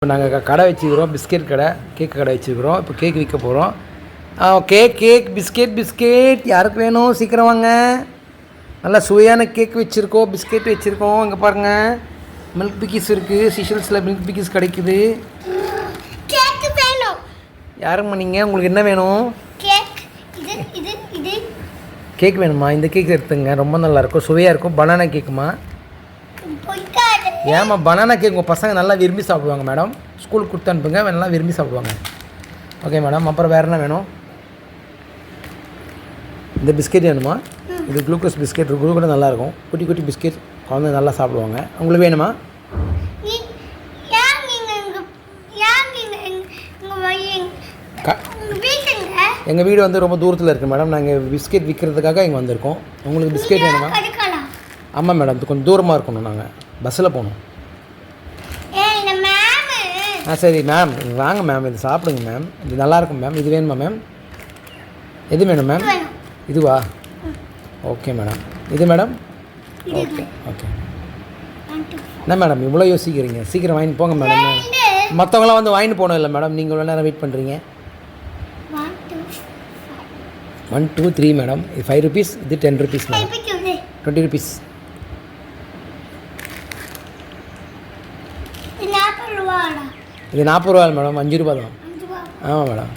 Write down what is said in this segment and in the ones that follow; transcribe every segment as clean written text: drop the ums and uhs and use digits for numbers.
நாங்கள் கடை வச்சுக்கிறோம், பிஸ்கெட் கடை, கேக் கடை வச்சுக்கிறோம். இப்போ கேக் விற்க போகிறோம். கேக் பிஸ்கெட் யாருக்கு வேணும் சீக்கிரம் வாங்க. நல்லா சுவையான கேக் வச்சுருக்கோம், பிஸ்கெட் வச்சுருக்கோம். இங்கே பாருங்கள், மில்க் பிக்கீஸ் இருக்குது, சீஷல்ஸில் மில்க் பிக்கீஸ் கிடைக்குது. யாரும்மா நீங்கள், உங்களுக்கு என்ன வேணும்? கேக் வேணுமா? இந்த கேக் எடுத்துங்க, ரொம்ப நல்லாயிருக்கும், சுவையாக இருக்கும். பனானா கேக்குமா? ஏம்மா பனானா கேக் உங்கள் பசங்க நல்லா விரும்பி சாப்பிடுவாங்க மேடம். ஸ்கூலுக்கு கொடுத்து அனுப்புங்க, நல்லா விரும்பி சாப்பிடுவாங்க. Okay madam. அப்புறம் வேறு என்ன வேணும்? இந்த பிஸ்கெட் வேணுமா? இது குளுக்கோஸ் பிஸ்கெட், கூட நல்லாயிருக்கும். குட்டி குட்டி பிஸ்கெட், குழந்தை நல்லா சாப்பிடுவாங்க. உங்களுக்கு வேணுமா? எங்கள் வீடு வந்து ரொம்ப தூரத்தில் இருக்குது மேடம். நாங்கள் பிஸ்கெட் விற்கிறதுக்காக இங்கே வந்திருக்கோம். உங்களுக்கு பிஸ்கெட் வேணுமா? ஆமாம் மேடம், இது கொஞ்சம் தூரமாக இருக்கணும், நாங்கள் பஸ்ஸில் போகணும். சரி மேம், வாங்க மேம், இது சாப்பிடுங்க மேம், இது நல்லாயிருக்கும் மேம். இது வேணுமா மேம்? எது வேணும் மேம்? இதுவா? Okay madam. இது மேடம்? Okay okay. என்ன மேடம் இவ்வளோ யோசிக்கிறீங்க? சீக்கிரம் வாங்கிட்டு போங்க மேடம். மற்றவங்களாம் வந்து வாங்கிட்டு போகணும் இல்லை மேடம், நீங்கள் இவ்வளோ நேரம் வெயிட் பண்ணுறீங்க. 1 2 3 மேடம். இது 5 rupees, இது 10 rupees மேடம். 20 rupees. இது 40 ரூபா மேடம், 5 ரூபா தான். ஆமாம் மேடம்,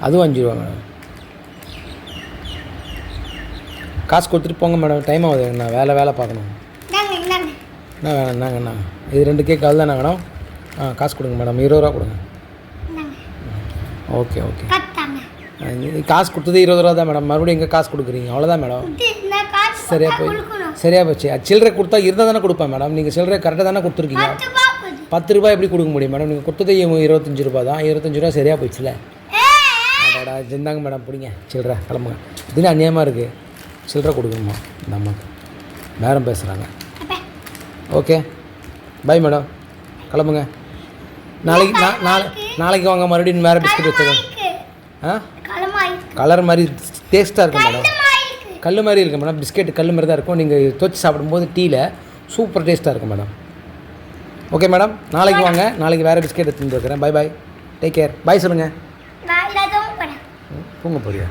அதுவும் 5 ரூபா மேடம். காசு கொடுத்துட்டு போங்க மேடம், டைம் ஆகுது, நான் வேலை பார்க்கணும். என்ன வேணாம், நாங்கண்ணா இது 2 கேக் அதுதானே மேடம்? காசு கொடுங்க மேடம், 20 ரூபா கொடுங்க. Okay okay. காசு கொடுத்தது 20 ரூபா தான் மேடம், மறுபடியும் எங்கே காசு கொடுக்குறீங்க? அவ்வளோதான் மேடம். சரியாக போச்சு. சில்லறை கொடுத்தா இருந்தால் தானே கொடுப்பேன் மேடம். நீங்கள் சில்லறை கரெக்டாக தானே கொடுத்துருக்கீங்க. 10 ரூபாய் எப்படி கொடுக்க முடியும் மேடம்? நீங்கள் கொடுத்தது 25 ரூபா தான். 25 ரூபா சரியாக போச்சுல. அடடா, இருந்தாங்க மேடம், பிடிங்க சில்லறை, கிளம்புங்க. இதுன்னு அநியாயமாக இருக்குது, சில்லறை கொடுக்கணுமா இந்த அம்மாவுக்கு? பேரம் பேசுகிறாங்க. ஓகே பை மேடம், கிளம்புங்க. நாளைக்கு வாங்க, மறுபடியும் வேறு பிஸ்கெட் வச்சுக்கோங்க. கலர் மாதிரி டேஸ்ட்டாக இருக்கும் மேடம். கல் மாதிரி இருக்குது மேடம், பிஸ்கெட் கல் மாதிரி தான் இருக்கும். நீங்கள் துவச்சி சாப்பிடும்போது டீயில் சூப்பர் டேஸ்ட்டாக இருக்கும் மேடம். ஓகே மேடம், நாளைக்கு வாங்க, நாளைக்கு வேறு பிஸ்கெட் எடுத்துகிட்டு வந்துருக்கிறேன். Bye bye, take care. Bye சொல்லுங்கள். தூங்க போறியா?